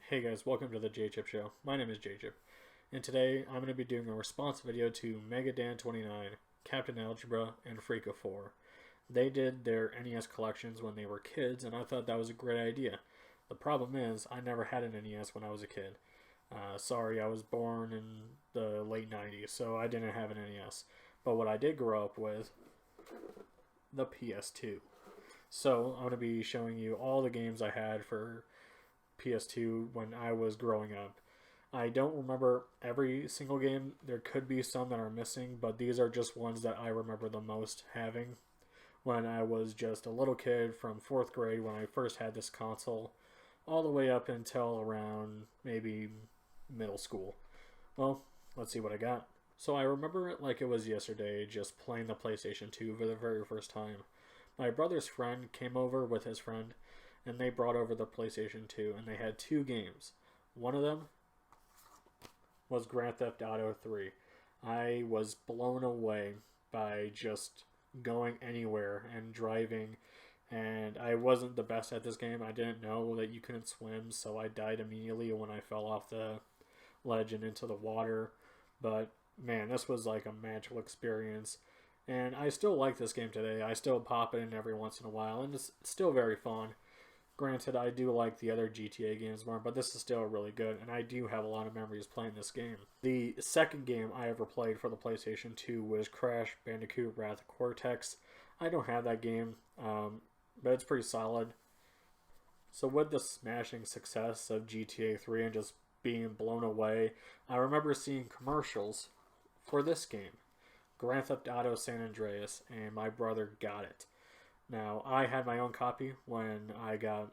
Hey guys, welcome to the J-Chip Show. My name is J-Chip, and today I'm going to be doing a response video to MegaDan29, Captain Algebra, and Freakof4. They did their NES collections when they were kids, and I thought that was a great idea. The problem is, I never had an NES when I was a kid. Sorry, I was born in the late 90s, so I didn't have an NES. But what I did grow up with, the PS2. So I'm going to be showing you all the games I had for PS2 when I was growing up. I don't remember every single game. There could be some that are missing, but these are just ones that I remember the most having when I was just a little kid from 4th grade when I first had this console, all the way up until around maybe middle school. Well, let's see what I got. So I remember it like it was yesterday, just playing the PlayStation 2 for the very first time. My brother's friend came over with his friend, and they brought over the PlayStation 2, and they had two games. One of them was Grand Theft Auto 3. I was blown away by just going anywhere and driving, and I wasn't the best at this game. I didn't know that you couldn't swim, so I died immediately when I fell off the ledge and into the water. But man, this was like a magical experience. And I still like this game today. I still pop it in every once in a while, and it's still very fun. Granted, I do like the other GTA games more, but this is still really good, and I do have a lot of memories playing this game. The second game I ever played for the PlayStation 2 was Crash Bandicoot Wrath of Cortex. I don't have that game, but it's pretty solid. So with the smashing success of GTA 3 and just being blown away, I remember seeing commercials for this game, Grand Theft Auto San Andreas, and my brother got it. Now, I had my own copy when I got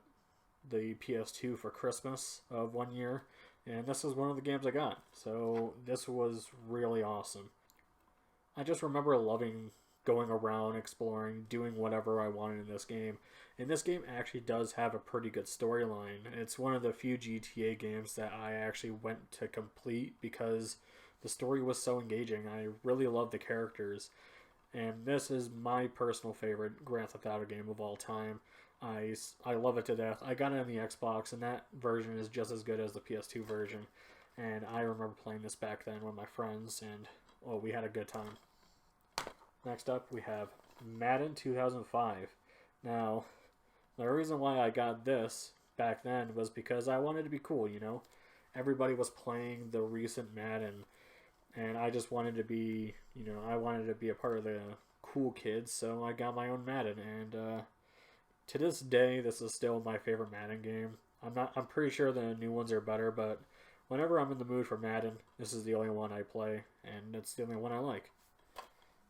the PS2 for Christmas of one year, and this is one of the games I got. So this was really awesome. I just remember loving going around, exploring, doing whatever I wanted in this game. And this game actually does have a pretty good storyline. It's one of the few GTA games that I actually went to complete because the story was so engaging. I really love the characters. And this is my personal favorite Grand Theft Auto game of all time. I love it to death. I got it on the Xbox, and that version is just as good as the PS2 version. And I remember playing this back then with my friends, and oh, we had a good time. Next up, we have Madden 2005. Now, the reason why I got this back then was because I wanted to be cool, you know? Everybody was playing the recent Madden, and I just wanted to be, I wanted to be a part of the cool kids, so I got my own Madden. And to this day, this is still my favorite Madden game. I'm pretty sure the new ones are better, but whenever I'm in the mood for Madden, this is the only one I play, and it's the only one I like.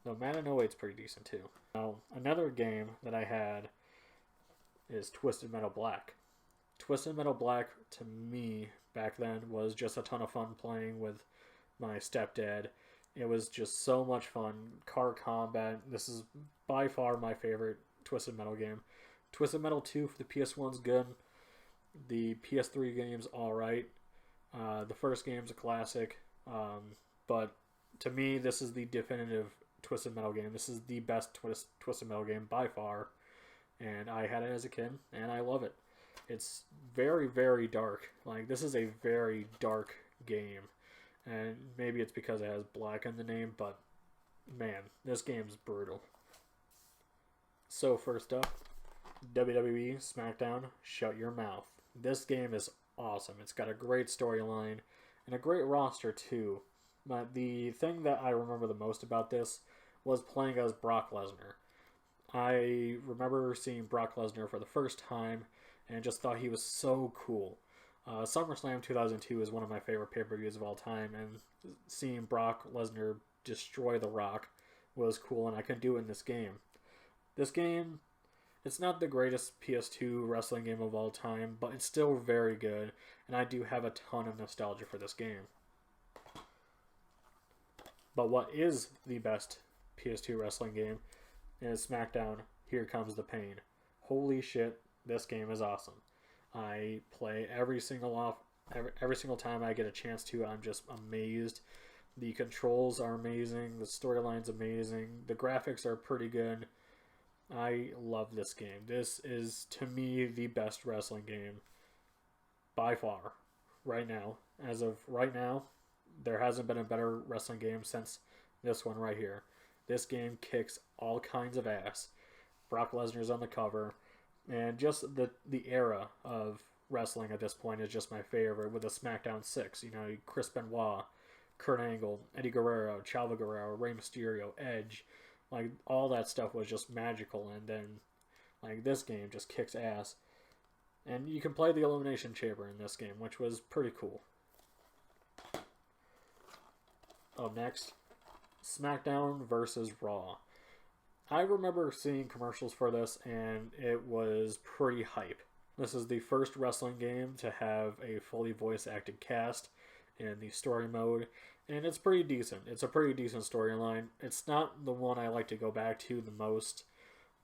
Though Madden 08 is pretty decent too. Now, another game that I had is Twisted Metal Black. Twisted Metal Black, to me, back then, was just a ton of fun playing with my stepdad. It was just so much fun. Car combat. This is by far my favorite Twisted Metal game. Twisted Metal 2 for the PS1's good. The PS3 game's alright. The first game's a classic. But to me, this is the definitive Twisted Metal game. This is the best Twisted Metal game by far. And I had it as a kid, and I love it. It's very, very dark. Like, this is a very dark game. And maybe it's because it has black in the name, but man, this game's brutal. So first up, WWE Smackdown, Shut Your Mouth. This game is awesome. It's got a great storyline and a great roster too. But the thing that I remember the most about this was playing as Brock Lesnar. I remember seeing Brock Lesnar for the first time and just thought he was so cool. SummerSlam 2002 is one of my favorite pay-per-views of all time, and seeing Brock Lesnar destroy The Rock was cool, and I can do it in this game. This game, it's not the greatest PS2 wrestling game of all time, but it's still very good, and I do have a ton of nostalgia for this game. But what is the best PS2 wrestling game is Smackdown, Here Comes the Pain. Holy shit, this game is awesome. I play every single time I get a chance to. I'm just amazed. The controls are amazing. The storyline's amazing. The graphics are pretty good. I love this game. This is, to me, the best wrestling game by far. right now. As of right now, there hasn't been a better wrestling game since this one right here. This game kicks all kinds of ass. Brock Lesnar's on the cover, and just the era of wrestling at this point is just my favorite. With the Smackdown 6, you know, Chris Benoit, Kurt Angle, Eddie Guerrero, Chavo Guerrero, Rey Mysterio, Edge, like all that stuff was just magical. And then like this game just kicks ass, and you can play the Elimination Chamber in this game, which was pretty cool. Up next, SmackDown versus Raw. I remember seeing commercials for this, and it was pretty hype. This is the first wrestling game to have a fully voice-acted cast in the story mode, and it's pretty decent. It's a pretty decent storyline. It's not the one I like to go back to the most.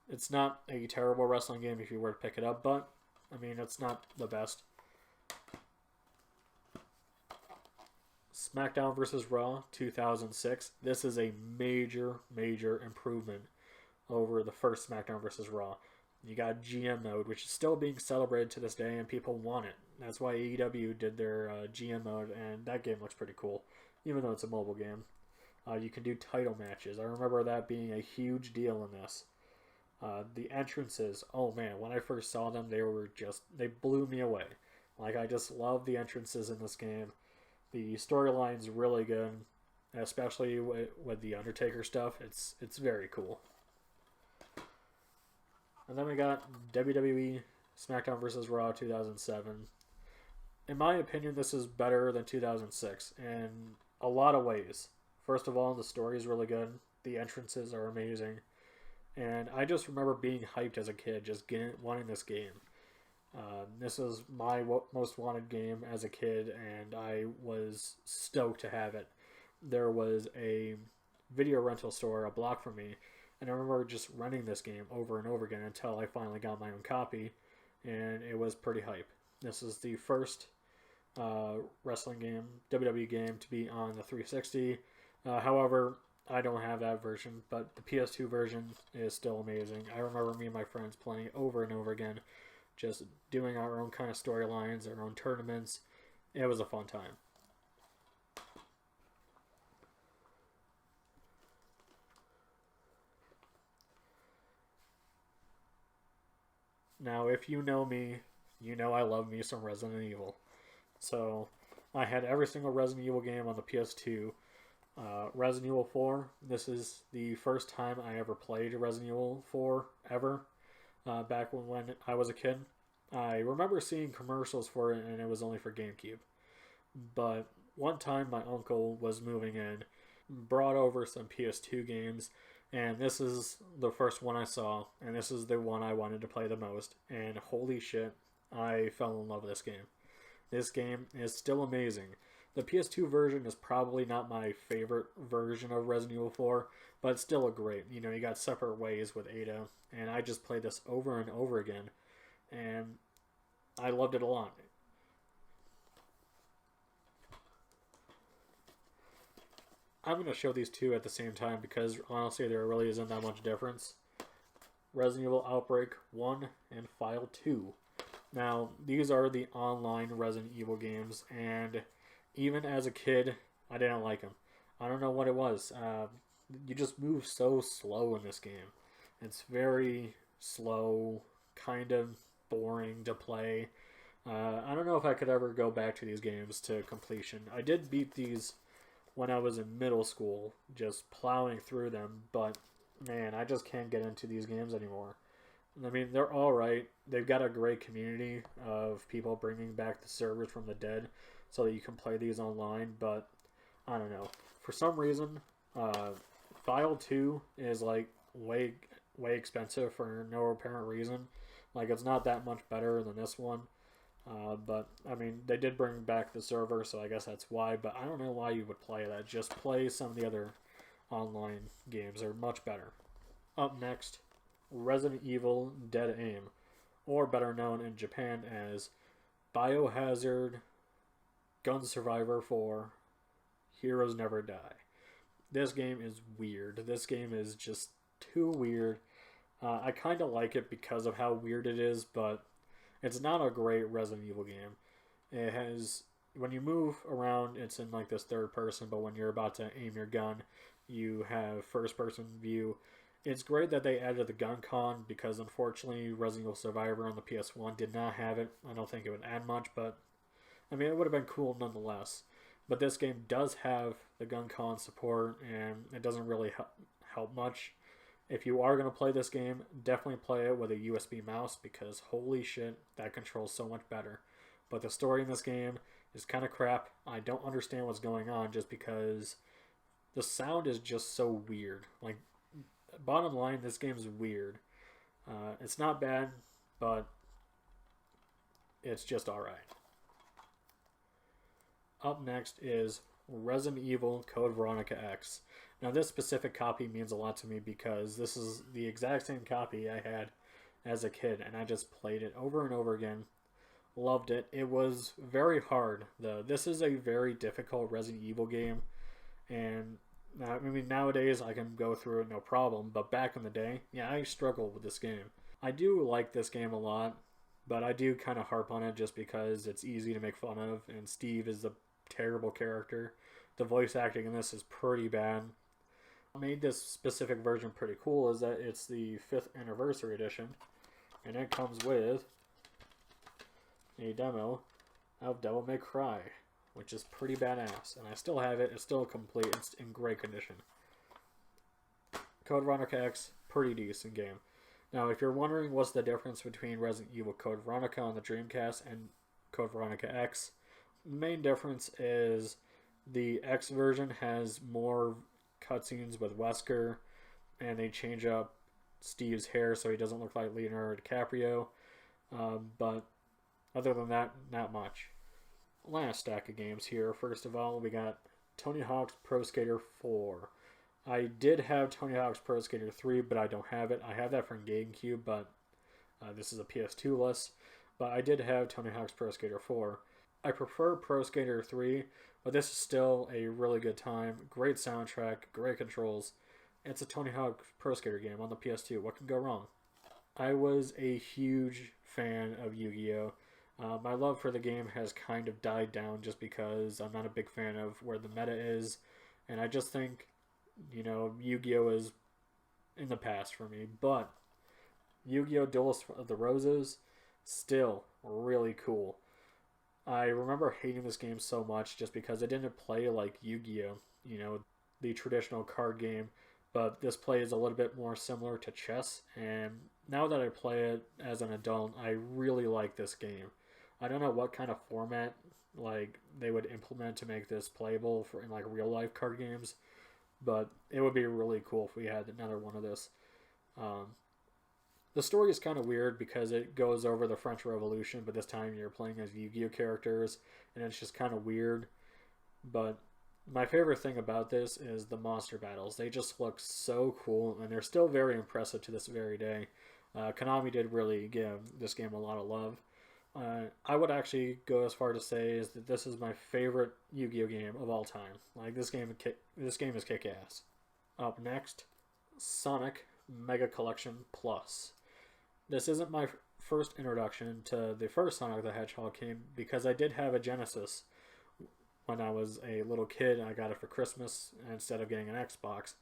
It's not a terrible wrestling game if you were to pick it up, but, I mean, it's not the best. SmackDown vs. Raw 2006. This is a major, major improvement over the first SmackDown vs. Raw. You got GM mode, which is still being celebrated to this day, and people want it. That's why AEW did their GM mode, and that game looks pretty cool, even though it's a mobile game. You can do title matches. I remember that being a huge deal in this. The entrances, oh man, when I first saw them, they blew me away. Like, I just love the entrances in this game. The storyline's really good, especially with the Undertaker stuff. It's very cool. And then we got WWE SmackDown vs. Raw 2007. In my opinion, this is better than 2006 in a lot of ways. First of all, the story is really good. The entrances are amazing. And I just remember being hyped as a kid, just wanting this game. This is my most wanted game as a kid, and I was stoked to have it. There was a video rental store a block from me, and I remember just renting this game over and over again until I finally got my own copy, and it was pretty hype. This is the first wrestling game, WWE game, to be on the 360. However, I don't have that version, but the PS2 version is still amazing. I remember me and my friends playing over and over again, just doing our own kind of storylines, our own tournaments. It was a fun time. Now, if you know me, you know I love me some Resident Evil. So, I had every single Resident Evil game on the PS2. Resident Evil 4, this is the first time I ever played Resident Evil 4 ever, back when I was a kid. I remember seeing commercials for it, and it was only for GameCube. But one time my uncle was moving in, brought over some PS2 games, and this is the first one I saw, and this is the one I wanted to play the most, and holy shit, I fell in love with this game. This game is still amazing. The PS2 version is probably not my favorite version of Resident Evil 4, but it's still a great. You know, you got separate ways with Ada, and I just played this over and over again, and I loved it a lot. I'm going to show these two at the same time because honestly there really isn't that much difference. Resident Evil Outbreak 1 and File 2. Now, these are the online Resident Evil games, and even as a kid, I didn't like them. I don't know what it was. You just move so slow in this game. It's very slow, kind of boring to play. I don't know if I could ever go back to these games to completion. I did beat these when I was in middle school, just plowing through them, but man, I just can't get into these games anymore. I mean, they're alright. They've got a great community of people bringing back the servers from the dead so that you can play these online, but I don't know. For some reason, File 2 is like way expensive for no apparent reason. Like, it's not that much better than this one. But, I mean, they did bring back the server, so I guess that's why. But I don't know why you would play that. Just play some of the other online games. They're much better. Up next, Resident Evil Dead Aim, or better known in Japan as Biohazard Gun Survivor 4 Heroes Never Die. This game is weird. This game is just too weird. I kind of like it because of how weird it is, but it's not a great Resident Evil game. It has when you move around, it's in like this third person, but when you're about to aim your gun, you have first person view. It's great that they added the gun con because unfortunately Resident Evil Survivor on the PS1 did not have it. I don't think it would add much, but I mean, it would have been cool nonetheless. But this game does have the gun con support, and it doesn't really help much. If you are going to play this game, definitely play it with a USB mouse because holy shit, that controls so much better. But the story in this game is kind of crap. I don't understand what's going on just because the sound is just so weird. Like, bottom line, this game is weird. It's not bad, but it's just alright. Up next is Resident Evil Code Veronica X. Now this specific copy means a lot to me because this is the exact same copy I had as a kid, and I just played it over and over again. Loved it. It was very hard though. This is a very difficult Resident Evil game, and I mean nowadays I can go through it no problem, but back in the day, yeah, I struggled with this game. I do like this game a lot, but I do kind of harp on it just because it's easy to make fun of, and Steve is a terrible character. The voice acting in this is pretty bad. What made this specific version pretty cool is that it's the 5th anniversary edition, and it comes with a demo of Devil May Cry, which is pretty badass, and I still have it. It's still complete. It's in great condition. Code Veronica X, pretty decent game. Now, if you're wondering what's the difference between Resident Evil Code Veronica on the Dreamcast and Code Veronica X, the main difference is the X version has more cutscenes with Wesker, and they change up Steve's hair so he doesn't look like Leonardo DiCaprio, but other than that, not much. Last stack of games here. First of all, we got Tony Hawk's Pro Skater 4. I did have Tony Hawk's Pro Skater 3, but I don't have it. I have that from GameCube, but this is a PS2 list. But I did have Tony Hawk's Pro Skater 4. I prefer Pro Skater 3, but this is still a really good time. Great soundtrack, great controls. It's a Tony Hawk Pro Skater game on the PS2. What can go wrong? I was a huge fan of YuGiOh. My love for the game has kind of died down just because I'm not a big fan of where the meta is. And I just think, you know, YuGiOh is in the past for me. But YuGiOh Duelist of the Roses, still really cool. I remember hating this game so much just because it didn't play like YuGiOh, you know, the traditional card game, but this play is a little bit more similar to chess, and now that I play it as an adult, I really like this game. I don't know what kind of format like they would implement to make this playable for in like real life card games, but it would be really cool if we had another one of this. The story is kind of weird because it goes over the French Revolution, but this time you're playing as YuGiOh characters, and it's just kind of weird. But my favorite thing about this is the monster battles. They just look so cool, and they're still very impressive to this very day. Konami did really give this game a lot of love. I would actually go as far to say is that this is my favorite YuGiOh game of all time. Like this game is kick-ass. Up next, Sonic Mega Collection Plus. This isn't my first introduction to the first Sonic the Hedgehog game because I did have a Genesis when I was a little kid. I got it for Christmas instead of getting an Xbox.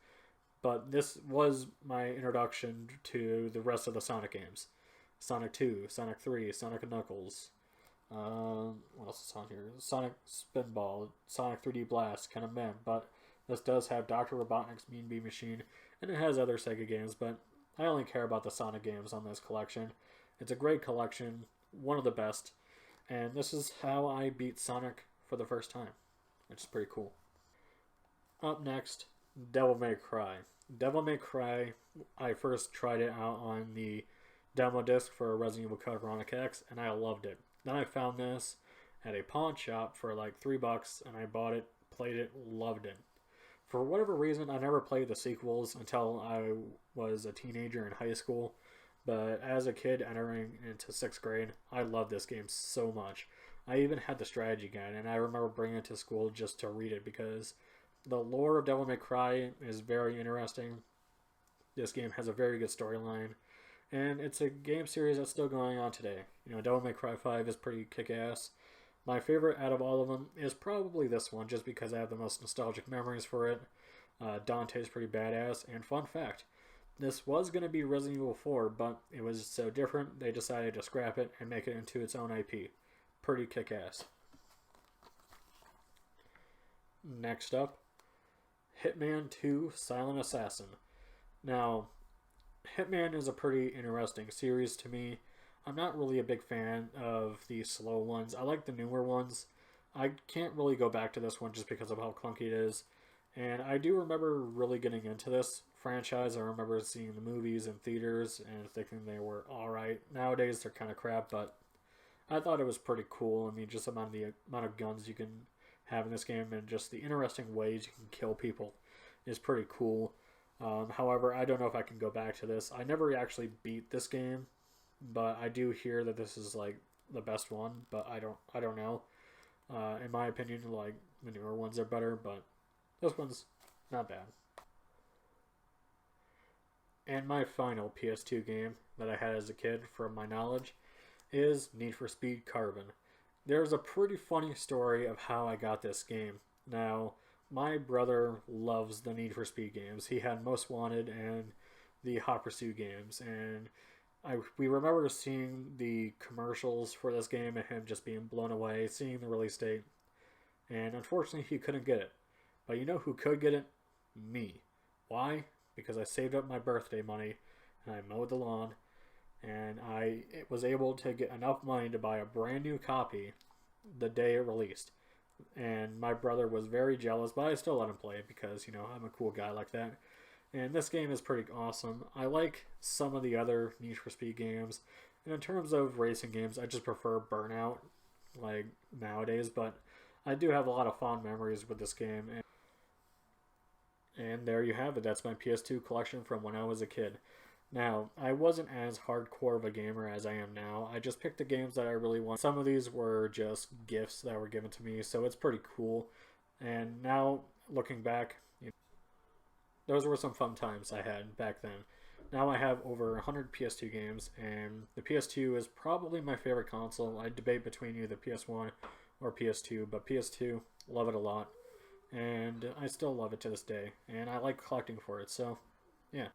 But this was my introduction to the rest of the Sonic games. Sonic 2, Sonic 3, Sonic & Knuckles. What else is on here? Sonic Spinball, Sonic 3D Blast, kind of meh. But this does have Dr. Robotnik's Mean Bean Machine, and it has other Sega games, but I only care about the Sonic games on this collection. It's a great collection, one of the best, and this is how I beat Sonic for the first time, which is pretty cool. Up next, Devil May Cry. Devil May Cry, I first tried it out on the demo disc for Resident Evil Code Veronica X, and I loved it. Then I found this at a pawn shop for like $3, and I bought it, played it, loved it. For whatever reason, I never played the sequels until I was a teenager in high school. But as a kid entering into 6th grade, I loved this game so much. I even had the strategy guide, and I remember bringing it to school just to read it because the lore of Devil May Cry is very interesting. This game has a very good storyline, and it's a game series that's still going on today. You know, Devil May Cry 5 is pretty kick-ass, My favorite out of all of them is probably this one, just because I have the most nostalgic memories for it. Dante's pretty badass, and fun fact, this was going to be Resident Evil 4, but it was so different, they decided to scrap it and make it into its own IP. Pretty kick-ass. Next up, Hitman 2 Silent Assassin. Now, Hitman is a pretty interesting series to me. I'm not really a big fan of the slow ones. I like the newer ones. I can't really go back to this one just because of how clunky it is. And I do remember really getting into this franchise. I remember seeing the movies in theaters and thinking they were alright. Nowadays they're kind of crap, but I thought it was pretty cool. I mean, just the amount of guns you can have in this game and just the interesting ways you can kill people is pretty cool. However, I don't know if I can go back to this. I never actually beat this game, but I do hear that this is like the best one, but I don't know. In my opinion, like the newer ones are better, but this one's not bad. And my final PS2 game that I had as a kid, from my knowledge, is Need for Speed Carbon. There's a pretty funny story of how I got this game. Now, my brother loves the Need for Speed games. He had Most Wanted and the Hot Pursuit games, and we remember seeing the commercials for this game and him just being blown away, seeing the release date, and unfortunately he couldn't get it. But you know who could get it? Me. Why? Because I saved up my birthday money and I mowed the lawn, and I was able to get enough money to buy a brand new copy the day it released. And my brother was very jealous, but I still let him play it because, you know, I'm a cool guy like that. And this game is pretty awesome. I like some of the other Need for Speed games. And in terms of racing games, I just prefer Burnout, like, nowadays. But I do have a lot of fond memories with this game. And there you have it. That's my PS2 collection from when I was a kid. Now, I wasn't as hardcore of a gamer as I am now. I just picked the games that I really want. Some of these were just gifts that were given to me, so it's pretty cool. And now, looking back, you know, those were some fun times I had back then. Now I have over 100 PS2 games, and the PS2 is probably my favorite console. I debate between either PS1 or PS2, but PS2, love it a lot. And I still love it to this day, and I like collecting for it, so yeah.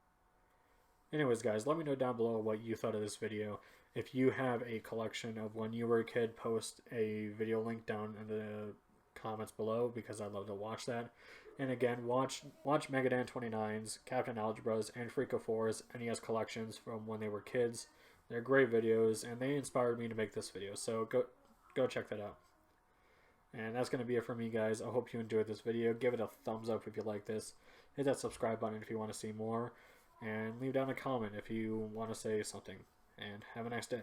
Anyways, guys, let me know down below what you thought of this video. If you have a collection of when you were a kid, post a video link down in the comments below, because I'd love to watch that. And again, watch MegaDan29's, Captain Algebra's, and Freakof4's NES collections from when they were kids. They're great videos, and they inspired me to make this video, so go check that out. And that's going to be it for me, guys. I hope you enjoyed this video. Give it a thumbs up if you like this. Hit that subscribe button if you want to see more. And leave down a comment if you want to say something. And have a nice day.